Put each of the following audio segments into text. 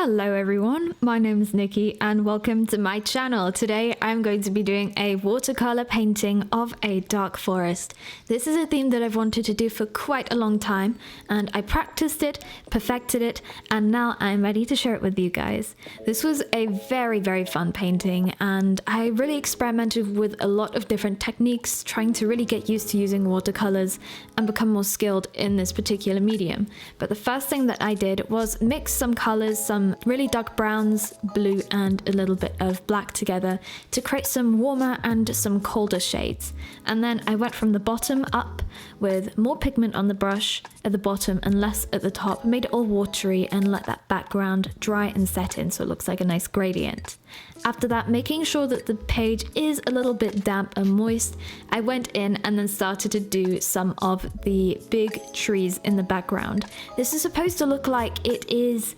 Hello everyone, my name is Nikki and welcome to my channel. Today I'm going to be doing a watercolor painting of a dark forest. This is a theme that I've wanted to do for quite a long time and I practiced it, perfected it, and now I'm ready to share it with you guys. This was a very fun painting and I really experimented with a lot of different techniques, trying to really get used to using watercolors and become more skilled in this particular medium. But the first thing that I did was mix some colors, some really dark browns, blue and a little bit of black together to create some warmer and some colder shades. And then I went from the bottom up with more pigment on the brush at the bottom and less at the top, made it all watery and let that background dry and set in so it looks like a nice gradient. After that, making sure that the page is a little bit damp and moist, I went in and then started to do some of the big trees in the background. This is supposed to look like it is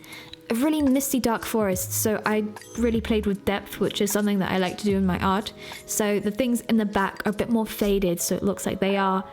a really misty dark forest, so I really played with depth, which is something that I like to do in my art. So the things in the back are a bit more faded, so it looks like they are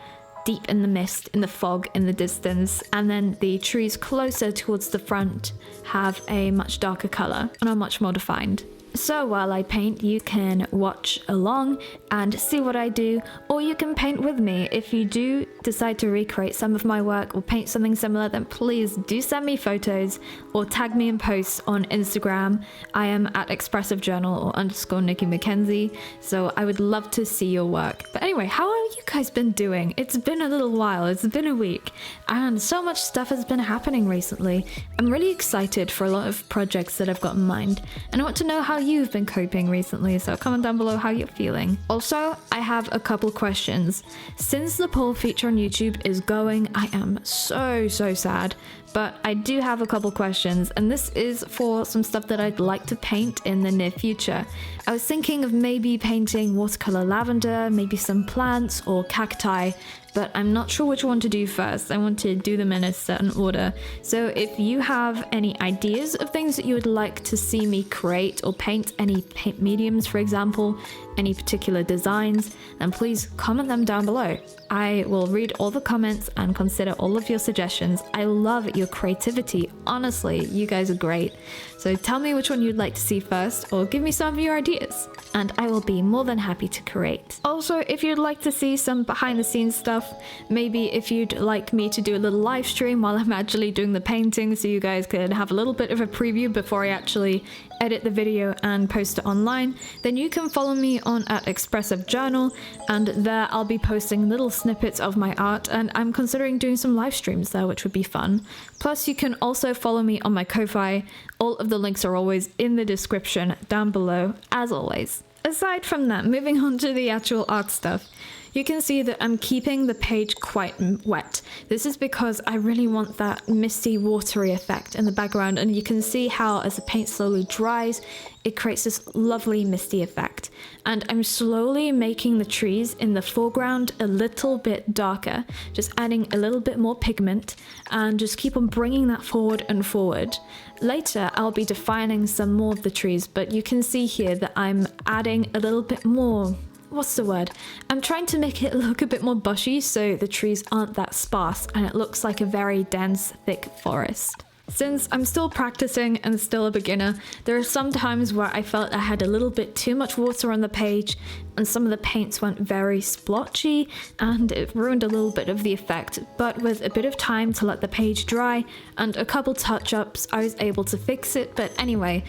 deep in the mist, in the fog, in the distance, and then the trees closer towards the front have a much darker color and are much more defined. So while I paint, you can watch along and see what I do, or you can paint with me. If you do decide to recreate some of my work or paint something similar, then please do send me photos or tag me in posts on Instagram. I am at @expressivejournal or _Nikki Mackenzie, so I would love to see your work. But anyway, how have you guys been doing? It's been a little while, it's been a week, and so much stuff has been happening recently. I'm really excited for a lot of projects that I've got in mind, and I want to know how you've been coping recently, so comment down below how you're feeling. Also, I have a couple questions. Since the poll feature on YouTube is going, I am so sad, but I do have a couple questions, and this is for some stuff that I'd like to paint in the near future. I was thinking of maybe painting watercolor lavender, maybe some plants or cacti, but I'm not sure which one to do first. I want to do them in a certain order. So if you have any ideas of things that you would like to see me create or paint, any paint mediums for example, any particular designs, then please comment them down below. I will read all the comments and consider all of your suggestions. I love your creativity. Honestly, you guys are great. So tell me which one you'd like to see first, or give me some of your ideas, and I will be more than happy to create. Also, if you'd like to see some behind the scenes stuff, maybe if you'd like me to do a little live stream while I'm actually doing the painting so you guys could have a little bit of a preview before I actually edit the video and post it online, then you can follow me on @expressivejournal, and there I'll be posting little snippets of my art, and I'm considering doing some live streams there, which would be fun. Plus you can also follow me on my Ko-fi. All of the links are always in the description down below, as always. Aside from that, moving on to the actual art stuff, you can see that I'm keeping the page quite wet. This is because I really want that misty, watery effect in the background, and you can see how as the paint slowly dries, it creates this lovely misty effect. And I'm slowly making the trees in the foreground a little bit darker, just adding a little bit more pigment, and just keep on bringing that forward and forward. Later, I'll be defining some more of the trees, but you can see here that I'm adding a little bit more. What's the word? I'm trying to make it look a bit more bushy so the trees aren't that sparse and it looks like a very dense, thick forest. Since I'm still practicing and still a beginner, there are some times where I felt I had a little bit too much water on the page and some of the paints went very splotchy and it ruined a little bit of the effect, but with a bit of time to let the page dry and a couple touch-ups, I was able to fix it. But anyway,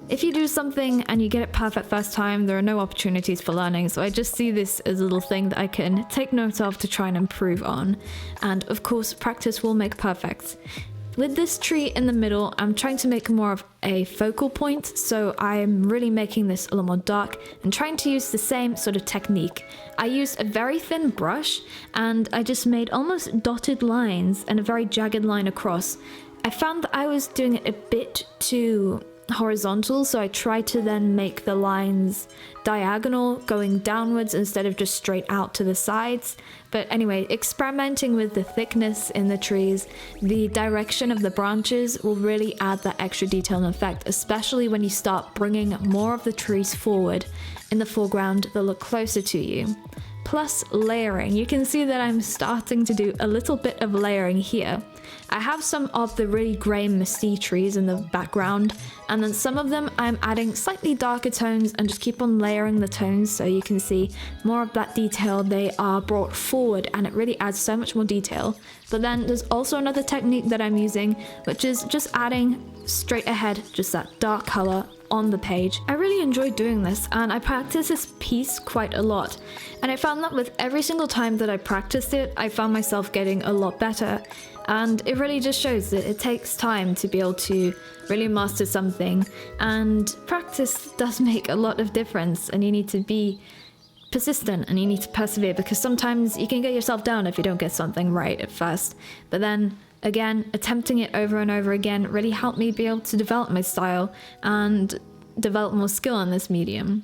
if you do something and you get it perfect first time, there are no opportunities for learning, so I just see this as a little thing that I can take note of to try and improve on. And of course, practice will make perfect. With this tree in the middle, I'm trying to make more of a focal point, so I'm really making this a little more dark and trying to use the same sort of technique. I used a very thin brush and I just made almost dotted lines and a very jagged line across. I found that I was doing it a bit too horizontal, so I tried to then make the lines diagonal, going downwards instead of just straight out to the sides. But anyway, experimenting with the thickness in the trees, the direction of the branches will really add that extra detail and effect, especially when you start bringing more of the trees forward in the foreground that look closer to you. plus layering. You can see that I'm starting to do a little bit of layering here. I have some of the really grey misty trees in the background, and then some of them I'm adding slightly darker tones and just keep on layering the tones so you can see more of that detail. They are brought forward and it really adds so much more detail. But then there's also another technique that I'm using, which is just adding straight ahead just that dark colour on the page. I really enjoy doing this, and I practice this piece quite a lot, and I found that with every single time that I practiced it, I found myself getting a lot better. And it really just shows that it takes time to be able to really master something, and practice does make a lot of difference, and you need to be persistent and you need to persevere, because sometimes you can get yourself down if you don't get something right at first. But then again, attempting it over and over again really helped me be able to develop my style and develop more skill in this medium.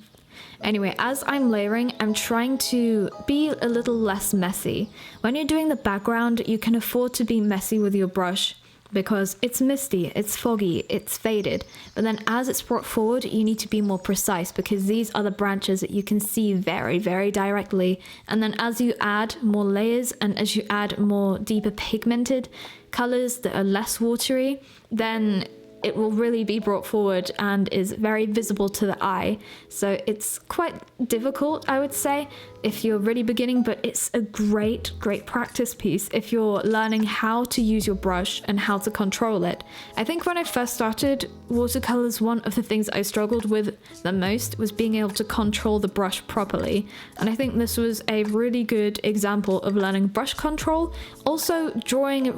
Anyway, as I'm layering, I'm trying to be a little less messy. When you're doing the background, you can afford to be messy with your brush because it's misty, it's foggy, it's faded. But then as it's brought forward, you need to be more precise because these are the branches that you can see very, very directly. And then as you add more layers and as you add more deeper pigmented colors that are less watery, then it will really be brought forward and is very visible to the eye. So it's quite difficult, I would say, if you're really beginning, but it's a great practice piece if you're learning how to use your brush and how to control it. I think when I first started watercolors, one of the things I struggled with the most was being able to control the brush properly. And I think this was a really good example of learning brush control. Also drawing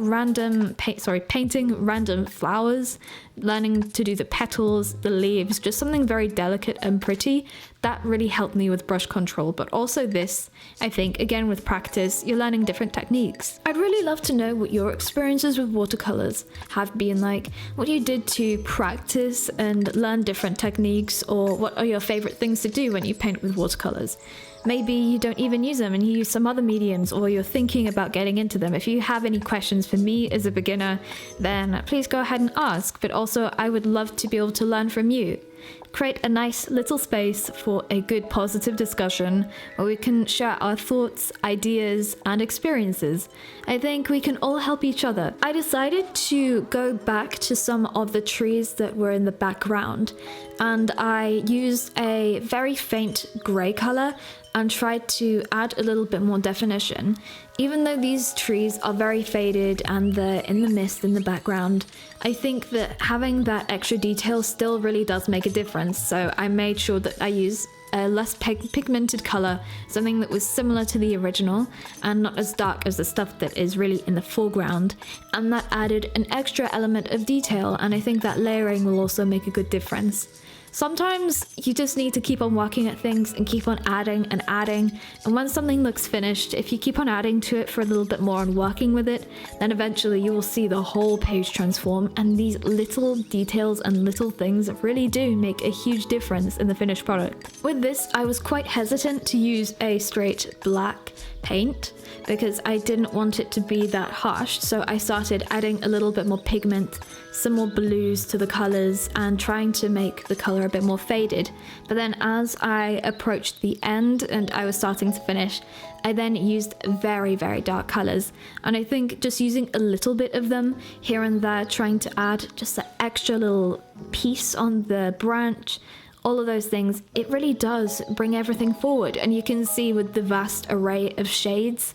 painting random flowers, learning to do the petals, the leaves, just something very delicate and pretty. That really helped me with brush control, but also this, I think, again with practice, you're learning different techniques. I'd really love to know what your experiences with watercolors have been like, what you did to practice and learn different techniques, or what are your favorite things to do when you paint with watercolors. Maybe you don't even use them and you use some other mediums, or you're thinking about getting into them. If you have any questions for me as a beginner, then please go ahead and ask, but also I would love to be able to learn from you. Create a nice little space for a good positive discussion where we can share our thoughts, ideas, and experiences. I think we can all help each other. I decided to go back to some of the trees that were in the background, and I used a very faint grey color and tried to add a little bit more definition. Even though these trees are very faded and they're in the mist in the background, I think that having that extra detail still really does make a difference. So I made sure that I use a less pigmented color, something that was similar to the original and not as dark as the stuff that is really in the foreground. And that added an extra element of detail, and I think that layering will also make a good difference. Sometimes you just need to keep on working at things and keep on adding and adding, and when something looks finished, if you keep on adding to it for a little bit more and working with it, then eventually you will see the whole page transform, and these little details and little things really do make a huge difference in the finished product. With this, I was quite hesitant to use a straight black paint because I didn't want it to be that harsh, so I started adding a little bit more pigment, some more blues to the colors, and trying to make the color a bit more faded. But then as I approached the end and I was starting to finish, I then used very, very dark colors, and I think just using a little bit of them here and there, trying to add just that extra little piece on the branch, all of those things, it really does bring everything forward. And you can see with the vast array of shades,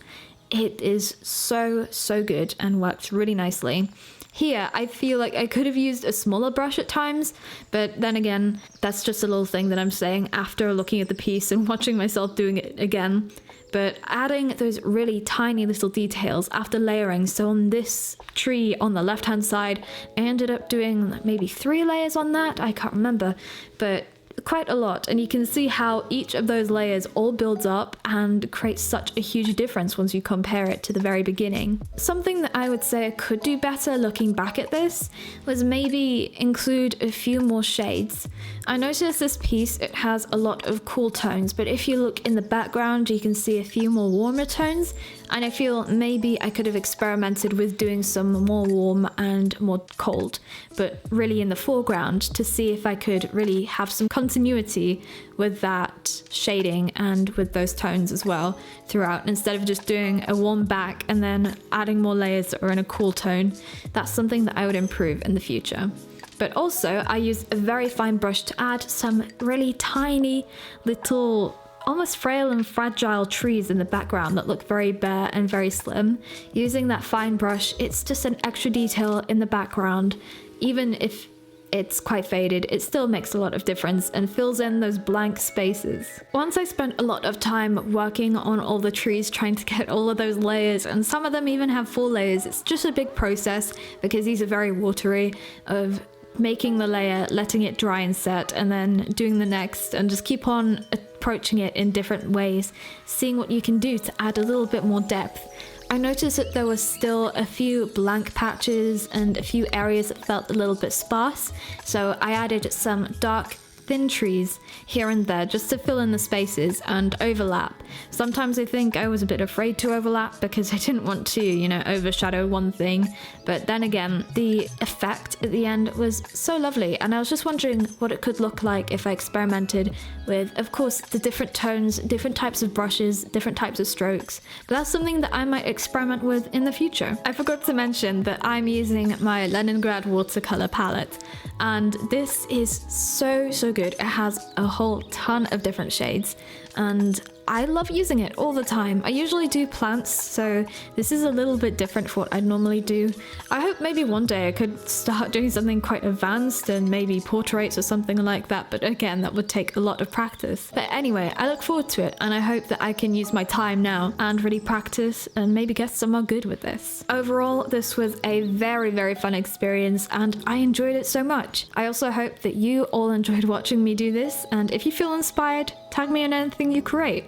it is so good and works really nicely. Here, I feel like I could have used a smaller brush at times, but then again, that's just a little thing that I'm saying after looking at the piece and watching myself doing it again. But adding those really tiny little details after layering, so on this tree on the left hand side, I ended up doing maybe 3 layers on that, I can't remember, but quite a lot, and you can see how each of those layers all builds up and creates such a huge difference once you compare it to the very beginning. Something that I would say I could do better looking back at this was maybe include a few more shades. I noticed this piece, it has a lot of cool tones, but if you look in the background you can see a few more warmer tones, And I feel maybe I could have experimented with doing some more warm and more cold, but really in the foreground, to see if I could really have some continuity with that shading and with those tones as well throughout, instead of just doing a warm back and then adding more layers that are in a cool tone. That's something that I would improve in the future. But also I use a very fine brush to add some really tiny little, almost frail and fragile trees in the background that look very bare and very slim. Using that fine brush, it's just an extra detail in the background. Even if it's quite faded, it still makes a lot of difference and fills in those blank spaces. Once I spent a lot of time working on all the trees, trying to get all of those layers, and some of them even have 4 layers. It's just a big process because these are very watery, of making the layer, letting it dry and set, and then doing the next, and just keep on approaching it in different ways, seeing what you can do to add a little bit more depth. I noticed that there was still a few blank patches and a few areas that felt a little bit sparse, so I added some dark thin trees here and there just to fill in the spaces and overlap. Sometimes I think I was a bit afraid to overlap because I didn't want to, overshadow one thing, but then again, the effect at the end was so lovely, and I was just wondering what it could look like if I experimented with, of course, the different tones, different types of brushes, different types of strokes. But that's something that I might experiment with in the future. I forgot to mention that I'm using my Leningrad watercolor palette, and this is so good. It has a whole ton of different shades, and I love using it all the time. I usually do plants, so this is a little bit different from what I normally do. I hope maybe one day I could start doing something quite advanced and maybe portraits or something like that, but again, that would take a lot of practice. But anyway, I look forward to it, and I hope that I can use my time now and really practice and maybe get somewhere good with this. Overall, this was a very fun experience, and I enjoyed it so much. I also hope that you all enjoyed watching me do this, and if you feel inspired, tag me on anything you create.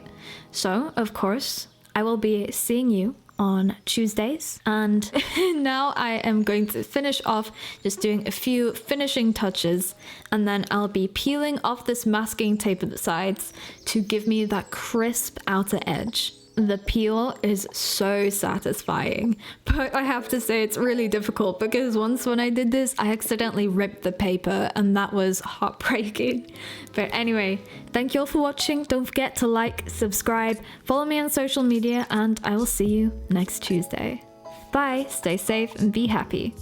So, of course, I will be seeing you on Tuesdays, and now I am going to finish off just doing a few finishing touches, and then I'll be peeling off this masking tape at the sides to give me that crisp outer edge. The peel is so satisfying, but I have to say it's really difficult because once when I did this, I accidentally ripped the paper, and that was heartbreaking. But anyway, thank you all for watching. Don't forget to like, subscribe, follow me on social media, and I will see you next Tuesday. Bye, stay safe, and be happy.